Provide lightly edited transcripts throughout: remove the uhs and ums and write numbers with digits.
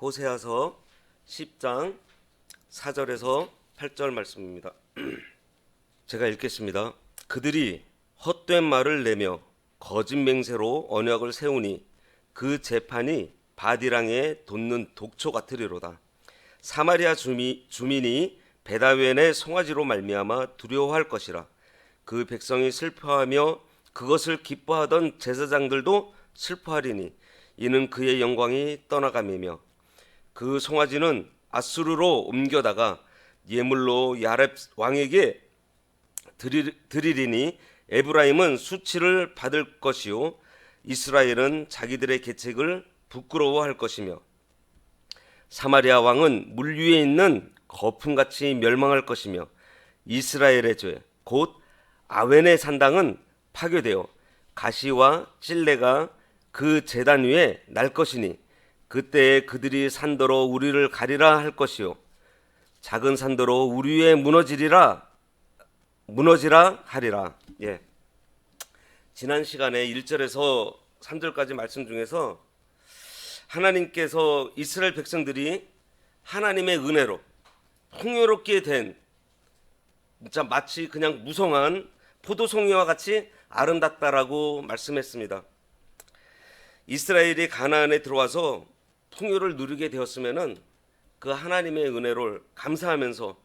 호세아서 10장 4절에서 8절 말씀입니다. 제가 읽겠습니다. 그들이 헛된 말을 내며 거짓 맹세로 언약을 세우니 그 재판이 바디랑에 돋는 독초 같으리로다. 사마리아 주민이 베다웬의 송아지로 말미암아 두려워할 것이라. 그 백성이 슬퍼하며 그것을 기뻐하던 제사장들도 슬퍼하리니 이는 그의 영광이 떠나감이며 그 송아지는 아수르로 옮겨다가 예물로 야렙 왕에게 드리리니 에브라임은 수치를 받을 것이요 이스라엘은 자기들의 계책을 부끄러워할 것이며 사마리아 왕은 물 위에 있는 거품같이 멸망할 것이며 이스라엘의 죄 곧 아웬의 산당은 파괴되어 가시와 찔레가 그 제단 위에 날 것이니 그때에 그들이 산더러 우리를 가리라 할 것이요 작은 산더러 우리 위에 무너지라 하리라. 지난 시간에 1절에서 3절까지 말씀 중에서 하나님께서 이스라엘 백성들이 하나님의 은혜로 풍요롭게 된 진짜 마치 그냥 무성한 포도송이와 같이 아름답다라고 말씀했습니다. 이스라엘이 가나안에 들어와서 풍요를 누리게 되었으면은 그 하나님의 은혜를 감사하면서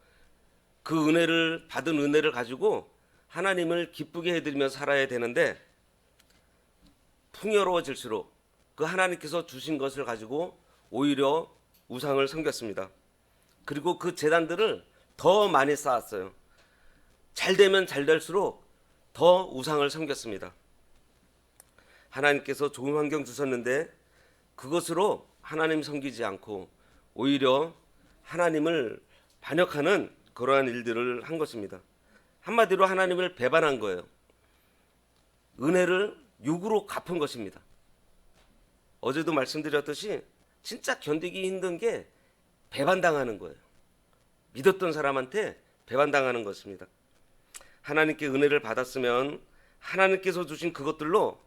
그 은혜를 받은 은혜를 가지고 하나님을 기쁘게 해드리며 살아야 되는데 풍요로워질수록 그 하나님께서 주신 것을 가지고 오히려 우상을 섬겼습니다. 그리고 그 제단들을 더 많이 쌓았어요. 잘 되면 잘 될수록 더 우상을 섬겼습니다. 하나님께서 좋은 환경 주셨는데 그것으로 하나님 섬기지 않고 오히려 하나님을 반역하는 그러한 일들을 한 것입니다. 한마디로 하나님을 배반한 거예요. 은혜를 욕으로 갚은 것입니다. 어제도 말씀드렸듯이 진짜 견디기 힘든 게 배반당하는 거예요. 믿었던 사람한테 배반당하는 것입니다. 하나님께 은혜를 받았으면 하나님께서 주신 그것들로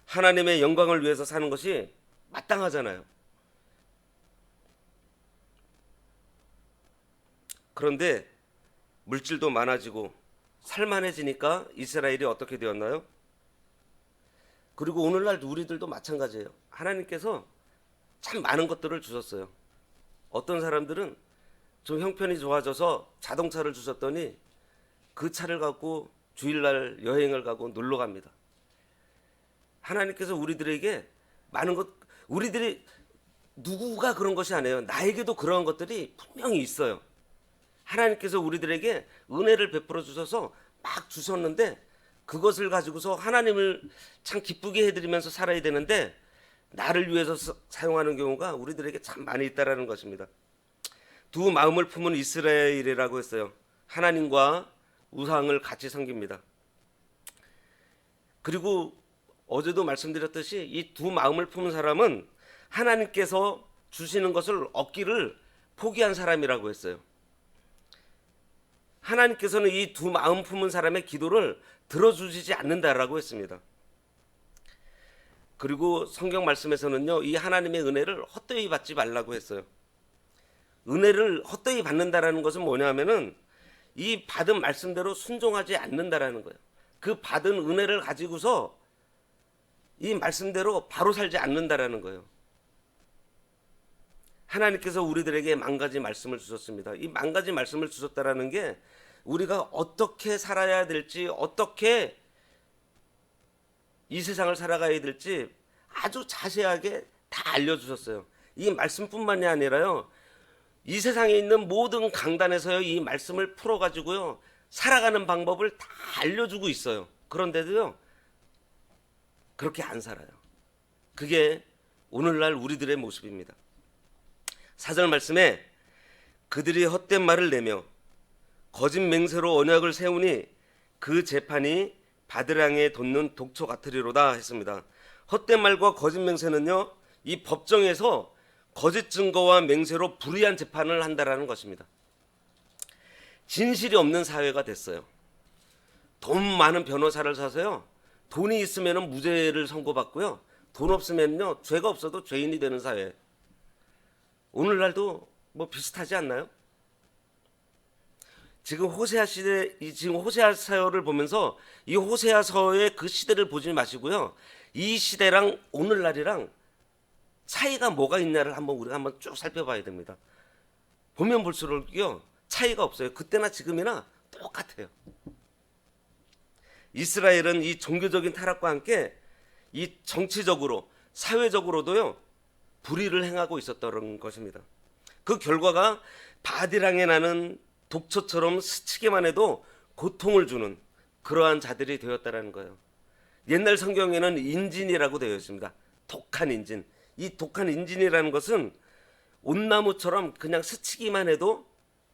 하나님의 영광을 위해서 사는 것이 마땅하잖아요. 그런데 물질도 많아지고 살만해지니까 이스라엘이 어떻게 되었나요? 그리고 오늘날 우리들도 마찬가지예요. 하나님께서 참 많은 것들을 주셨어요. 어떤 사람들은 좀 형편이 좋아져서 자동차를 주셨더니 그 차를 갖고 주일날 여행을 가고 놀러 갑니다. 하나님께서 우리들에게 많은 것, 우리들이 누구가 그런 것이 아니에요. 나에게도 그러한 것들이 분명히 있어요. 하나님께서 우리들에게 은혜를 베풀어 주셔서 막 주셨는데 그것을 가지고서 하나님을 참 기쁘게 해드리면서 살아야 되는데 나를 위해서 사용하는 경우가 우리들에게 참 많이 있다라는 것입니다. 두 마음을 품은 이스라엘이라고 했어요. 하나님과 우상을 같이 섬깁니다. 그리고 어제도 말씀드렸듯이 이 두 마음을 품은 사람은 하나님께서 주시는 것을 얻기를 포기한 사람이라고 했어요. 하나님께서는 이 두 마음 품은 사람의 기도를 들어주시지 않는다라고 했습니다. 그리고 성경 말씀에서는요, 이 하나님의 은혜를 헛되이 받지 말라고 했어요. 은혜를 헛되이 받는다라는 것은 뭐냐면은 이 받은 말씀대로 순종하지 않는다라는 거예요. 그 받은 은혜를 가지고서 이 말씀대로 바로 살지 않는다라는 거예요. 하나님께서 우리들에게 만 가지 말씀을 주셨습니다. 이 만 가지 말씀을 주셨다라는 게 우리가 어떻게 살아야 될지, 어떻게 이 세상을 살아가야 될지 아주 자세하게 다 알려주셨어요. 이 말씀뿐만이 아니라요, 이 세상에 있는 모든 강단에서요, 이 말씀을 풀어가지고요, 살아가는 방법을 다 알려주고 있어요. 그런데도요, 그렇게 안 살아요. 그게 오늘날 우리들의 모습입니다. 4절 말씀에 그들이 헛된 말을 내며 거짓 맹세로 언약을 세우니 그 재판이 바드랑에 돋는 독초 같으리로다 했습니다. 헛된 말과 거짓 맹세는요, 이 법정에서 거짓 증거와 맹세로 불의한 재판을 한다라는 것입니다. 진실이 없는 사회가 됐어요. 돈 많은 변호사를 사서요, 돈이 있으면 무죄를 선고받고요, 돈 없으면요 죄가 없어도 죄인이 되는 사회. 오늘날도 뭐 비슷하지 않나요? 지금 호세아 시대, 지금 호세아서를 보면서 이 호세아서의 그 시대를 보지 마시고요. 이 시대랑 오늘날이랑 차이가 뭐가 있냐를 우리가 한번 쭉 살펴봐야 됩니다. 보면 볼수록요 차이가 없어요. 그때나 지금이나 똑같아요. 이스라엘은 이 종교적인 타락과 함께 이 정치적으로 사회적으로도요 불의를 행하고 있었던 것입니다. 그 결과가 바디랑에 나는 독초처럼 스치기만 해도 고통을 주는 그러한 자들이 되었다라는 거예요. 옛날 성경에는 인진이라고 되어 있습니다. 독한 인진. 이 독한 인진이라는 것은 온나무처럼 그냥 스치기만 해도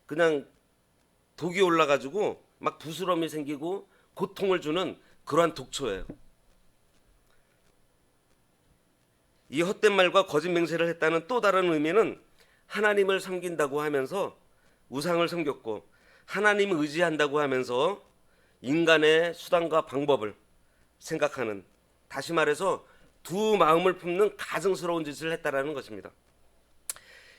그냥 독이 올라가지고 막 부스럼이 생기고 고통을 주는 그러한 독초예요. 이 헛된 말과 거짓 맹세를 했다는 또 다른 의미는 하나님을 섬긴다고 하면서 우상을 섬겼고 하나님을 의지한다고 하면서 인간의 수단과 방법을 생각하는, 다시 말해서 두 마음을 품는 가증스러운 짓을 했다라는 것입니다.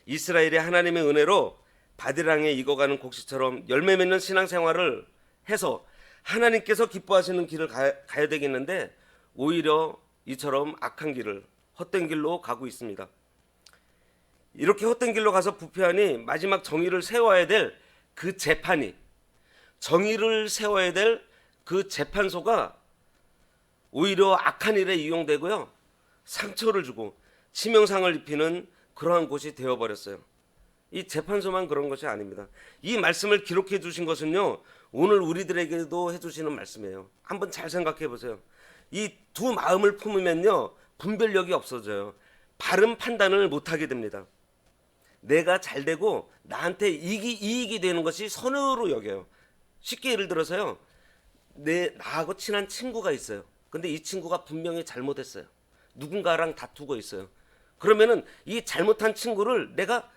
이스라엘이 하나님의 은혜로 바디랑에 익어가는 곡식처럼 열매 맺는 신앙생활을 해서 하나님께서 기뻐하시는 길을 가야 되겠는데 오히려 이처럼 악한 길을, 헛된 길로 가고 있습니다. 이렇게 헛된 길로 가서 부패하니 마지막 정의를 세워야 될 그 재판이, 정의를 세워야 될 그 재판소가 오히려 악한 일에 이용되고요, 상처를 주고 치명상을 입히는 그러한 곳이 되어버렸어요. 이 재판소만 그런 것이 아닙니다. 이 말씀을 기록해 주신 것은요 오늘 우리들에게도 해주시는 말씀이에요. 한번 잘 생각해 보세요. 이 두 마음을 품으면요 분별력이 없어져요. 바른 판단을 못하게 됩니다. 내가 잘되고 나한테 이익이 되는 것이 선으로 여겨요. 쉽게 예를 들어서요, 나하고 친한 친구가 있어요. 근데 이 친구가 분명히 잘못했어요. 누군가랑 다투고 있어요. 그러면은 이 잘못한 친구를 내가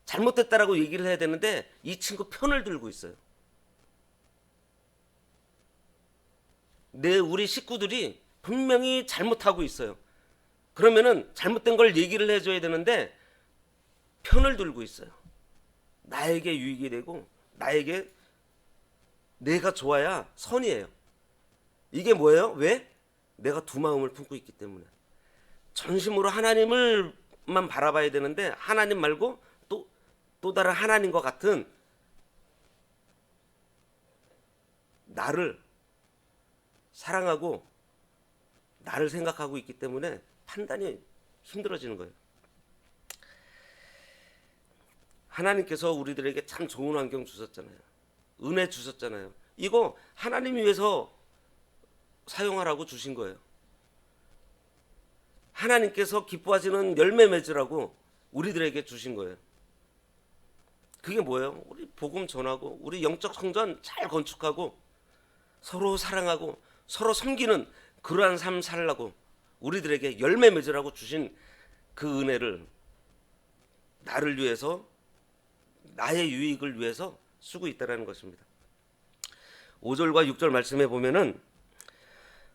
잘못됐다라고 얘기를 해야 되는데 이 친구 편을 들고 있어요. 우리 식구들이 분명히 잘못하고 있어요. 그러면은 잘못된 걸 얘기를 해줘야 되는데 편을 들고 있어요. 나에게 유익이 되고 나에게 내가 좋아야 선이에요. 이게 뭐예요? 왜? 내가 두 마음을 품고 있기 때문에. 전심으로 하나님을만 바라봐야 되는데 하나님 말고 또 다른 하나님과 같은 나를 사랑하고 나를 생각하고 있기 때문에 판단이 힘들어지는 거예요. 하나님께서 우리들에게 참 좋은 환경 주셨잖아요. 은혜 주셨잖아요. 이거 하나님 위해서 사용하라고 주신 거예요. 하나님께서 기뻐하시는 열매 맺으라고 우리들에게 주신 거예요. 그게 뭐예요? 우리 복음 전하고 우리 영적 성전 잘 건축하고 서로 사랑하고 서로 섬기는 그러한 삶 살라고 우리들에게 열매 맺으라고 주신 그 은혜를 나를 위해서, 나의 유익을 위해서 쓰고 있다는 것입니다. 5절과 6절 말씀에 보면은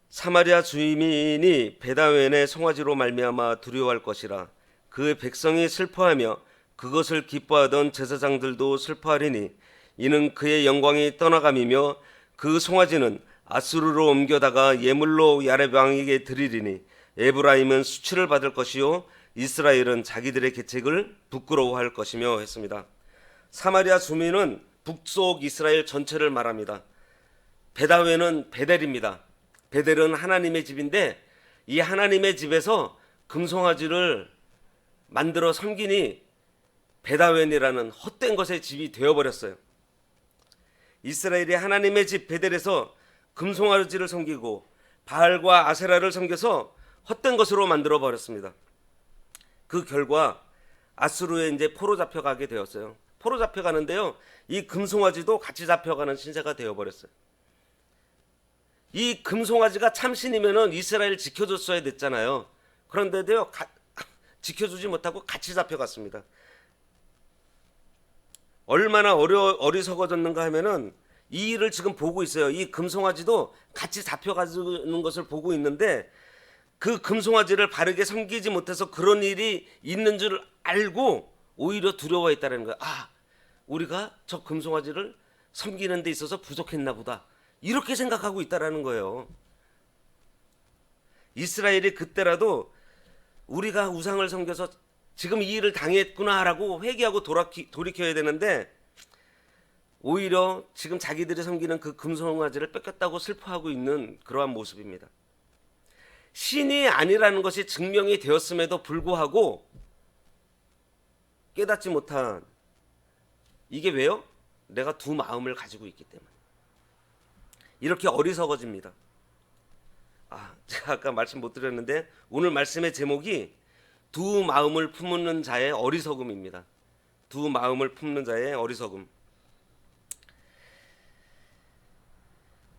사마리아 주민이 베다웬의 송아지로 말미암아 두려워할 것이라. 그 백성이 슬퍼하며 그것을 기뻐하던 제사장들도 슬퍼하리니 이는 그의 영광이 떠나감이며 그 송아지는 아수르로 옮겨다가 예물로 야렙 왕에게 드리리니 에브라임은 수치를 받을 것이요 이스라엘은 자기들의 계책을 부끄러워할 것이며 했습니다. 사마리아 주민은 북쪽 이스라엘 전체를 말합니다. 베다웬은 베델입니다. 베델은 하나님의 집인데 이 하나님의 집에서 금송아지를 만들어 섬기니 베다웬이라는 헛된 것의 집이 되어버렸어요. 이스라엘이 하나님의 집 베델에서 금송아지를 섬기고 바알과 아세라를 섬겨서 헛된 것으로 만들어 버렸습니다. 그 결과 아수르에 이제 포로 잡혀가게 되었어요. 포로 잡혀가는데요, 이 금송아지도 같이 잡혀가는 신세가 되어버렸어요. 이 금송아지가 참신이면은 이스라엘 지켜줬어야 됐잖아요. 그런데도요 지켜주지 못하고 같이 잡혀갔습니다. 얼마나 어리석어졌는가 하면은 이 일을 지금 보고 있어요. 이 금송아지도 같이 잡혀가는 것을 보고 있는데 그 금송아지를 바르게 섬기지 못해서 그런 일이 있는 줄 알고 오히려 두려워했다는 거예요. 아, 우리가 저 금송아지를 섬기는 데 있어서 부족했나 보다. 이렇게 생각하고 있다라는 거예요. 이스라엘이 그때라도 우리가 우상을 섬겨서 지금 이 일을 당했구나라고 회개하고 돌이켜야 되는데 오히려 지금 자기들이 섬기는 그 금송아지를 뺏겼다고 슬퍼하고 있는 그러한 모습입니다. 신이 아니라는 것이 증명이 되었음에도 불구하고 깨닫지 못한, 이게 왜요? 내가 두 마음을 가지고 있기 때문에 이렇게 어리석어집니다. 제가 아까 말씀 못 드렸는데 오늘 말씀의 제목이 두 마음을 품는 자의 어리석음입니다. 두 마음을 품는 자의 어리석음.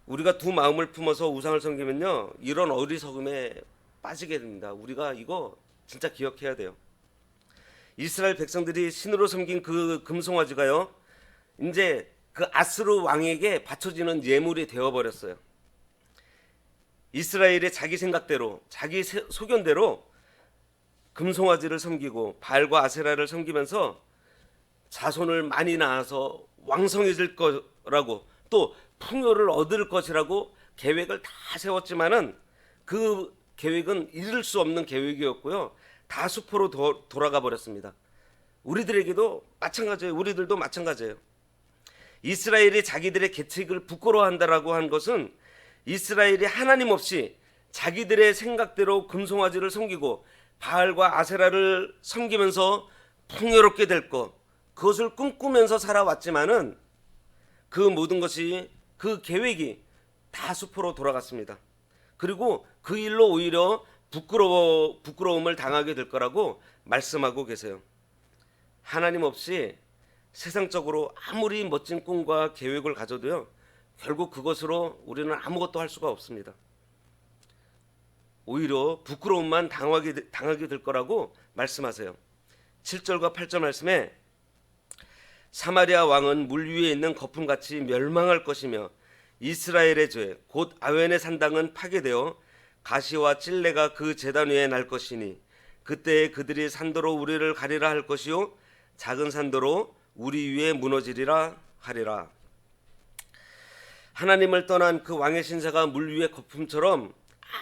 우리가 두 마음을 품어서 우상을 섬기면요, 이런 어리석음에 빠지게 됩니다. 우리가 이거 진짜 기억해야 돼요. 이스라엘 백성들이 신으로 섬긴 그 금송아지가요, 이제 그 아스루 왕에게 바쳐지는 예물이 되어버렸어요. 이스라엘이 자기 생각대로, 자기 소견대로 금송아지를 섬기고 바알과 아세라를 섬기면서 자손을 많이 낳아서 왕성해질 거라고, 또 풍요를 얻을 것이라고 계획을 다 세웠지만은 그 계획은 이룰 수 없는 계획이었고요, 다 수포로 돌아가 버렸습니다. 우리들에게도 마찬가지예요. 우리들도 마찬가지예요. 이스라엘이 자기들의 계책을 부끄러워한다라고 한 것은 이스라엘이 하나님 없이 자기들의 생각대로 금송아지를 섬기고 바알과 아세라를 섬기면서 풍요롭게 될 것, 그것을 꿈꾸면서 살아왔지만은 그 모든 것이, 그 계획이 다 수포로 돌아갔습니다. 그리고 그 일로 오히려 부끄러움을 당하게 될 거라고 말씀하고 계세요. 하나님 없이 세상적으로 아무리 멋진 꿈과 계획을 가져도요, 결국 그것으로 우리는 아무것도 할 수가 없습니다. 오히려 부끄러움만 당하게 될 거라고 말씀하세요. 7절과 8절 말씀에 사마리아 왕은 물 위에 있는 거품같이 멸망할 것이며 이스라엘의 죄 곧 아웬의 산당은 파괴되어 가시와 찔레가 그 제단 위에 날 것이니 그때에 그들이 산도로 우리를 가리라 할 것이요 작은 산도로 우리 위에 무너지리라 하리라. 하나님을 떠난 그 왕의 신세가 물 위의 거품처럼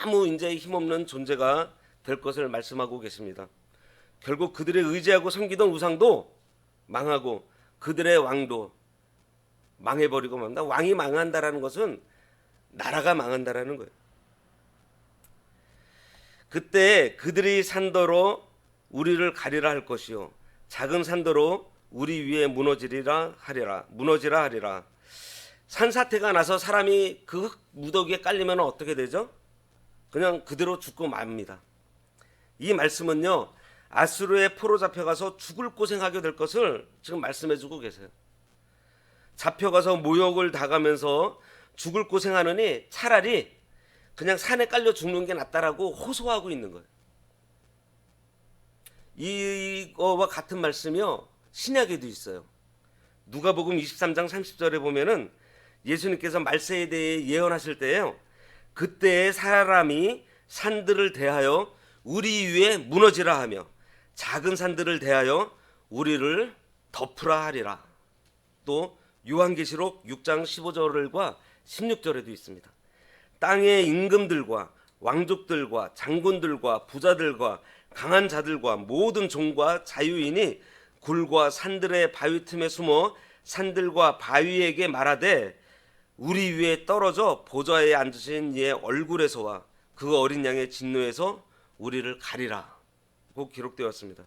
아무 이제 힘없는 존재가 될 것을 말씀하고 계십니다. 결국 그들의 의지하고 섬기던 우상도 망하고 그들의 왕도 망해버리고 맙니다. 왕이 망한다라는 것은 나라가 망한다라는 거예요. 그때 그들이 산더러 우리를 가리라 할 것이요 작은 산더러 우리 위에 무너지라 하리라. 산사태가 나서 사람이 그 무더기에 깔리면 어떻게 되죠? 그냥 그대로 죽고 맙니다. 이 말씀은요, 아수르의 포로 잡혀가서 죽을 고생하게 될 것을 지금 말씀해주고 계세요. 잡혀가서 모욕을 당하면서 죽을 고생하느니 차라리 그냥 산에 깔려 죽는 게 낫다라고 호소하고 있는 거예요. 이거와 같은 말씀이요, 신약에도 있어요. 누가복음 23장 30절에 보면은 예수님께서 말세에 대해 예언하실 때에요, 그때 사람이 산들을 대하여 우리 위에 무너지라 하며 작은 산들을 대하여 우리를 덮으라 하리라. 또 요한계시록 6장 15절과 16절에도 있습니다. 땅의 임금들과 왕족들과 장군들과 부자들과 강한 자들과 모든 종과 자유인이 굴과 산들의 바위 틈에 숨어 산들과 바위에게 말하되 우리 위에 떨어져 보좌에 앉으신 이의 얼굴에서와 그 어린 양의 진노에서 우리를 가리라고 기록되었습니다.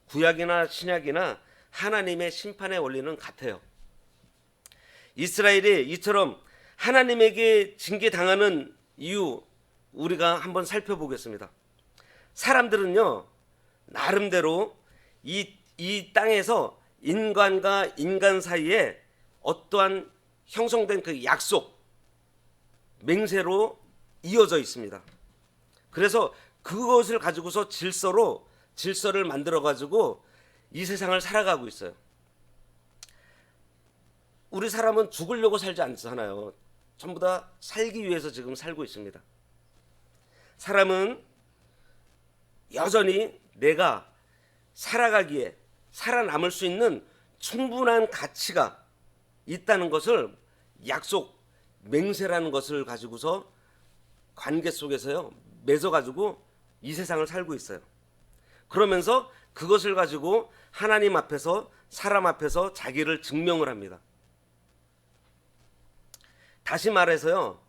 구약이나 신약이나 하나님의 심판의 원리는 같아요. 이스라엘이 이처럼 하나님에게 징계당하는 이유 우리가 한번 살펴보겠습니다. 사람들은요, 나름대로 이 땅에서 인간과 인간 사이에 어떠한 형성된 그 약속, 맹세로 이어져 있습니다. 그래서 그것을 가지고서 질서를 만들어 가지고 이 세상을 살아가고 있어요. 우리 사람은 죽으려고 살지 않잖아요. 전부 다 살기 위해서 지금 살고 있습니다. 사람은 여전히 내가 살아가기에 살아남을 수 있는 충분한 가치가 있다는 것을 약속, 맹세라는 것을 가지고서 관계 속에서요 맺어가지고 이 세상을 살고 있어요. 그러면서 그것을 가지고 하나님 앞에서 사람 앞에서 자기를 증명을 합니다. 다시 말해서요,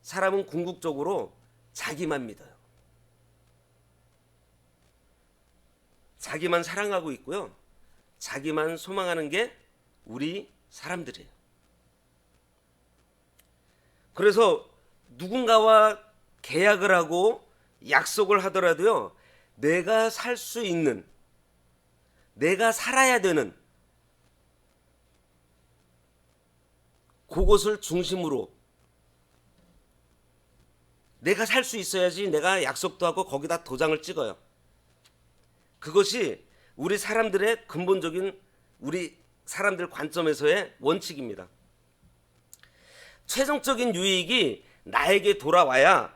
사람은 궁극적으로 자기만 믿어요. 자기만 사랑하고 있고요, 자기만 소망하는 게 우리 사람들이에요. 그래서 누군가와 계약을 하고 약속을 하더라도요, 내가 살 수 있는, 내가 살아야 되는 그것을 중심으로 내가 살 수 있어야지 내가 약속도 하고 거기다 도장을 찍어요. 그것이 우리 사람들의 근본적인, 우리 사람들 관점에서의 원칙입니다. 최종적인 유익이 나에게 돌아와야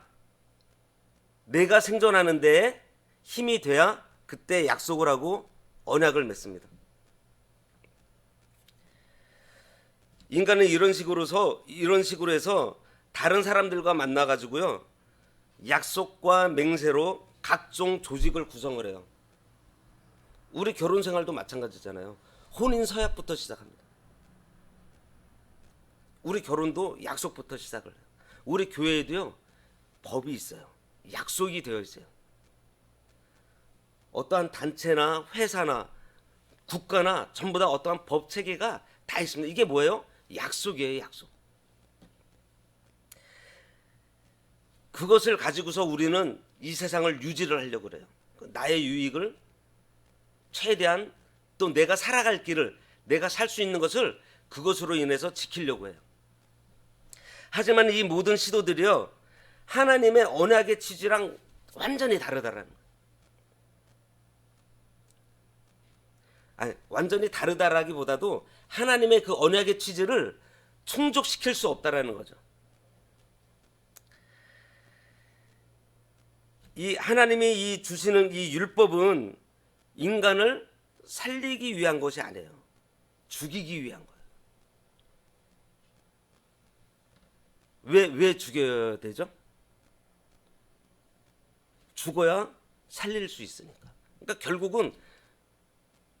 내가 생존하는 데에 힘이 돼야 그때 약속을 하고 언약을 맺습니다. 인간은 이런 식으로 해서 다른 사람들과 만나 가지고요, 약속과 맹세로 각종 조직을 구성을 해요. 우리 결혼 생활도 마찬가지잖아요. 혼인 서약부터 시작합니다. 우리 결혼도 약속부터 시작을 해요. 우리 교회에도요 법이 있어요. 약속이 되어 있어요. 어떠한 단체나 회사나 국가나 전부 다 어떠한 법 체계가 다 있습니다. 이게 뭐예요? 약속이에요, 약속. 그것을 가지고서 우리는 이 세상을 유지를 하려고 그래요. 나의 유익을 최대한, 또 내가 살아갈 길을, 내가 살 수 있는 것을 그것으로 인해서 지키려고 해요. 하지만 이 모든 시도들이요, 하나님의 언약의 취지랑 완전히 다르다라는 거예요. 아니, 완전히 다르다라기보다도 하나님의 그 언약의 취지를 충족시킬 수 없다라는 거죠. 이 하나님이 이 주시는 이 율법은 인간을 살리기 위한 것이 아니에요. 죽이기 위한 거예요. 왜 죽여야 되죠? 죽어야 살릴 수 있으니까. 그러니까 결국은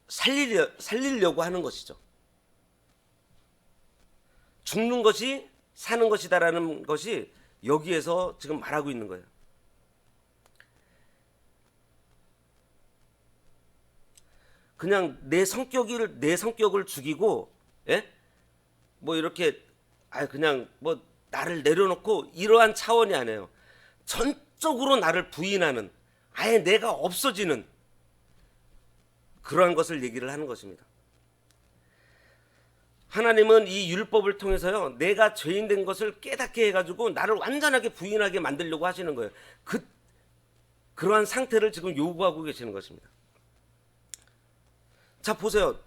살리려고 하는 것이죠. 죽는 것이 사는 것이다라는 것이 여기에서 지금 말하고 있는 거예요. 그냥 내 성격을 죽이고, 예? 뭐 이렇게 그냥 뭐 나를 내려놓고 이러한 차원이 아니에요. 전적으로 나를 부인하는, 아예 내가 없어지는 그러한 것을 얘기를 하는 것입니다. 하나님은 이 율법을 통해서요, 내가 죄인 된 것을 깨닫게 해가지고 나를 완전하게 부인하게 만들려고 하시는 거예요. 그러한 상태를 지금 요구하고 계시는 것입니다. 자, 보세요.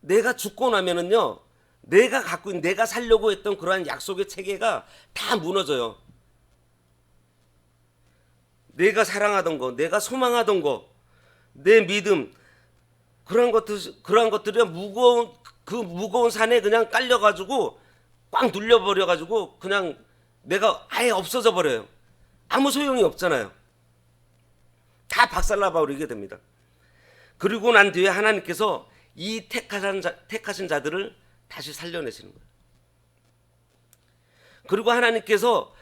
내가 죽고 나면은요, 내가 갖고 있는, 내가 살려고 했던 그러한 약속의 체계가 다 무너져요. 내가 사랑하던 거, 내가 소망하던 거, 내 믿음, 그러한 것들이 무거운 산에 그냥 깔려가지고 꽉 눌려버려가지고 그냥 내가 아예 없어져 버려요. 아무 소용이 없잖아요. 다 박살나버리게 됩니다. 그리고 난 뒤에 하나님께서 이 택하신 자들을 다시 살려내시는 거예요. 그리고 하나님께서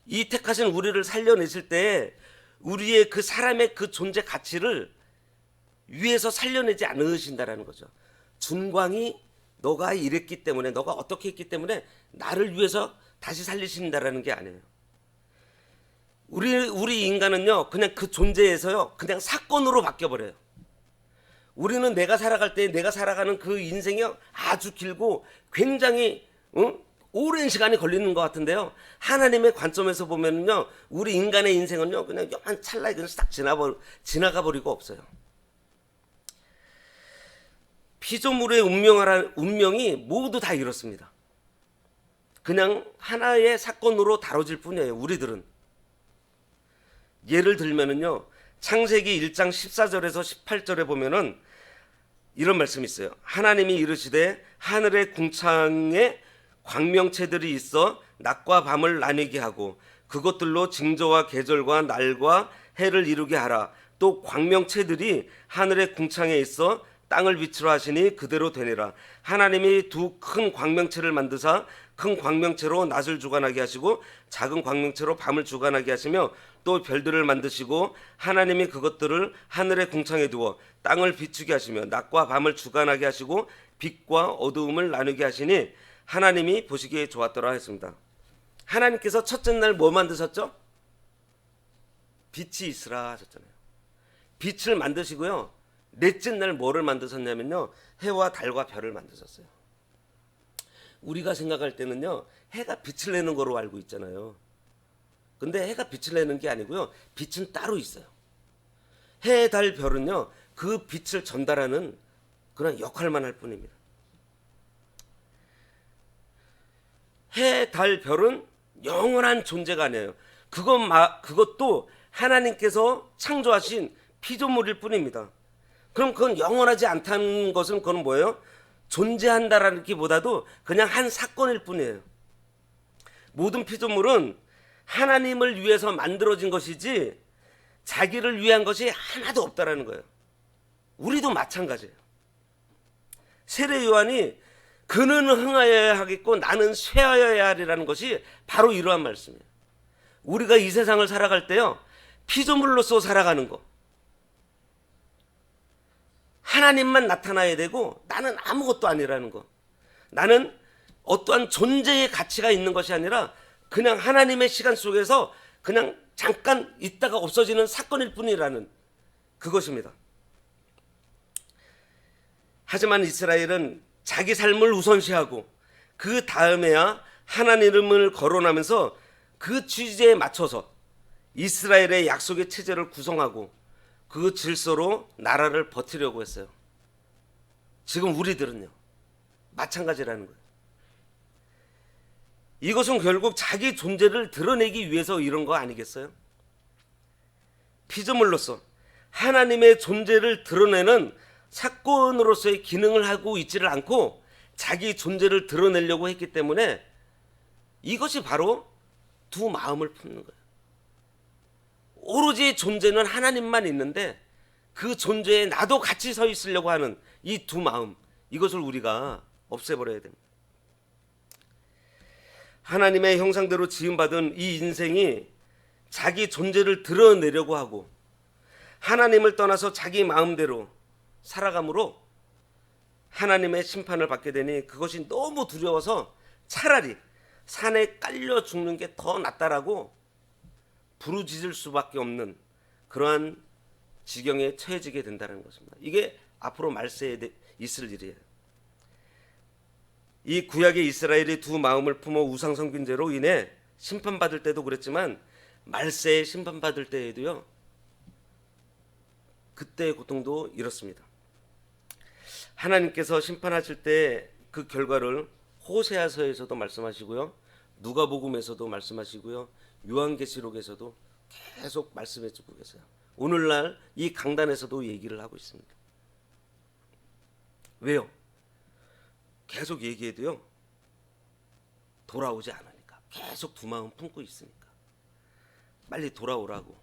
이 택하신 우리를 살려내실 때 우리의 그 사람의 그 존재 가치를 위에서 살려내지 않으신다라는 거죠. 준광이 너가 이랬기 때문에, 너가 어떻게 했기 때문에 나를 위해서 다시 살리신다라는 게 아니에요. 우리 인간은요, 그냥 그 존재에서요, 그냥 사건으로 바뀌어버려요. 우리는 내가 살아갈 때 내가 살아가는 그 인생이 아주 길고 굉장히 오랜 시간이 걸리는 것 같은데요, 하나님의 관점에서 보면요, 우리 인간의 인생은요, 그냥 한 찰나에 그냥 싹 지나가 버리고 없어요. 피조물의 운명이 모두 다 이렇습니다. 그냥 하나의 사건으로 다뤄질 뿐이에요. 우리들은. 예를 들면은요, 창세기 1장 14절에서 18절에 보면은 이런 말씀이 있어요. 하나님이 이르시되 하늘의 궁창에 광명체들이 있어 낮과 밤을 나뉘게 하고 그것들로 징조와 계절과 날과 해를 이루게 하라. 또 광명체들이 하늘의 궁창에 있어 땅을 빛으로 하시니 그대로 되니라. 하나님이 두 큰 광명체를 만드사 큰 광명체로 낮을 주관하게 하시고 작은 광명체로 밤을 주관하게 하시며 또 별들을 만드시고 하나님이 그것들을 하늘의 궁창에 두어 땅을 비추게 하시며 낮과 밤을 주관하게 하시고 빛과 어두움을 나누게 하시니 하나님이 보시기에 좋았더라 했습니다. 하나님께서 첫째 날 뭐 만드셨죠? 빛이 있으라 하셨잖아요. 빛을 만드시고요. 넷째 날 뭐를 만드셨냐면요. 해와 달과 별을 만드셨어요. 우리가 생각할 때는요. 해가 빛을 내는 거로 알고 있잖아요. 근데 해가 빛을 내는 게 아니고요. 빛은 따로 있어요. 해, 달, 별은요. 그 빛을 전달하는 그런 역할만 할 뿐입니다. 해, 달, 별은 영원한 존재가 아니에요. 그것도 하나님께서 창조하신 피조물일 뿐입니다. 그럼 그건 영원하지 않다는 것은 그건 뭐예요? 존재한다라는 기보다도 그냥 한 사건일 뿐이에요. 모든 피조물은 하나님을 위해서 만들어진 것이지 자기를 위한 것이 하나도 없다라는 거예요. 우리도 마찬가지예요. 세례 요한이 그는 흥하여야 하겠고 나는 쇠하여야 하리라는 것이 바로 이러한 말씀이에요. 우리가 이 세상을 살아갈 때요. 피조물로서 살아가는 거. 하나님만 나타나야 되고 나는 아무것도 아니라는 거. 나는 어떠한 존재의 가치가 있는 것이 아니라 그냥 하나님의 시간 속에서 그냥 잠깐 있다가 없어지는 사건일 뿐이라는 그것입니다. 하지만 이스라엘은 자기 삶을 우선시하고 그 다음에야 하나님을 거론하면서 그 취지에 맞춰서 이스라엘의 약속의 체제를 구성하고 그 질서로 나라를 버티려고 했어요. 지금 우리들은요. 마찬가지라는 거예요. 이것은 결국 자기 존재를 드러내기 위해서 이런 거 아니겠어요? 피조물로서 하나님의 존재를 드러내는 사건으로서의 기능을 하고 있지를 않고 자기 존재를 드러내려고 했기 때문에 이것이 바로 두 마음을 품는 거예요. 오로지 존재는 하나님만 있는데 그 존재에 나도 같이 서 있으려고 하는 이 두 마음, 이것을 우리가 없애버려야 됩니다. 하나님의 형상대로 지음받은 이 인생이 자기 존재를 드러내려고 하고 하나님을 떠나서 자기 마음대로 살아감으로 하나님의 심판을 받게 되니 그것이 너무 두려워서 차라리 산에 깔려 죽는 게 더 낫다라고 부르짖을 수밖에 없는 그러한 지경에 처해지게 된다는 것입니다. 이게 앞으로 말세에 있을 일이에요. 이 구약의 이스라엘이 두 마음을 품어 우상성균죄로 인해 심판받을 때도 그랬지만 말세에 심판받을 때에도요. 그때의 고통도 이렇습니다. 하나님께서 심판하실 때 그 결과를 호세아서에서도 말씀하시고요. 누가복음에서도 말씀하시고요. 요한계시록에서도 계속 말씀해 주고 계세요. 오늘날 이 강단에서도 얘기를 하고 있습니다. 왜요? 계속 얘기해도요. 돌아오지 않으니까. 계속 두 마음 품고 있으니까. 빨리 돌아오라고.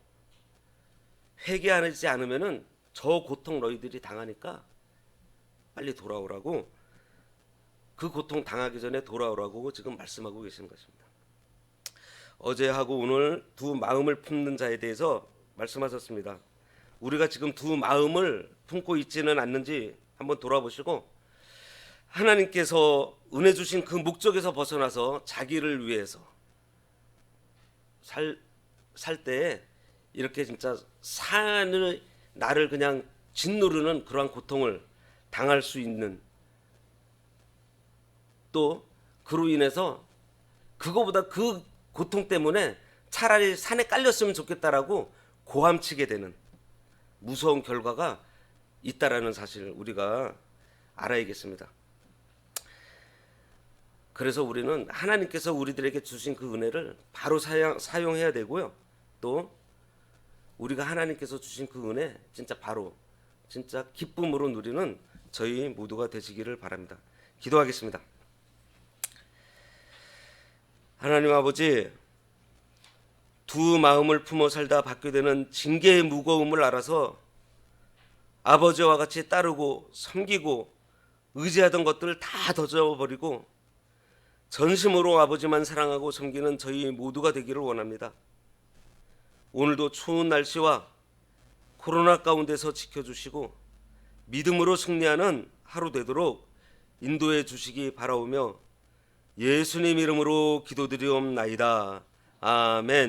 회개하지 않으면은 저 고통 너희들이 당하니까 빨리 돌아오라고, 그 고통 당하기 전에 돌아오라고 지금 말씀하고 계시는 것입니다. 어제하고 오늘 두 마음을 품는 자에 대해서 말씀하셨습니다. 우리가 지금 두 마음을 품고 있지는 않는지 한번 돌아보시고 하나님께서 은혜 주신 그 목적에서 벗어나서 자기를 위해서 살 때에 이렇게 진짜 산을 나를 그냥 짓누르는 그러한 고통을 당할 수 있는, 또 그로 인해서 그거보다 그 고통 때문에 차라리 산에 깔렸으면 좋겠다라고 고함치게 되는 무서운 결과가 있다라는 사실을 우리가 알아야겠습니다. 그래서 우리는 하나님께서 우리들에게 주신 그 은혜를 바로 사용해야 되고요. 또 우리가 하나님께서 주신 그 은혜 진짜 바로 진짜 기쁨으로 누리는 저희 모두가 되시기를 바랍니다. 기도하겠습니다. 하나님 아버지, 두 마음을 품어 살다 받게 되는 징계의 무거움을 알아서 아버지와 같이 따르고 섬기고 의지하던 것들을 다 던져버리고 전심으로 아버지만 사랑하고 섬기는 저희 모두가 되기를 원합니다. 오늘도 추운 날씨와 코로나 가운데서 지켜주시고 믿음으로 승리하는 하루 되도록 인도해 주시기 바라오며 예수님 이름으로 기도드리옵나이다. 아멘.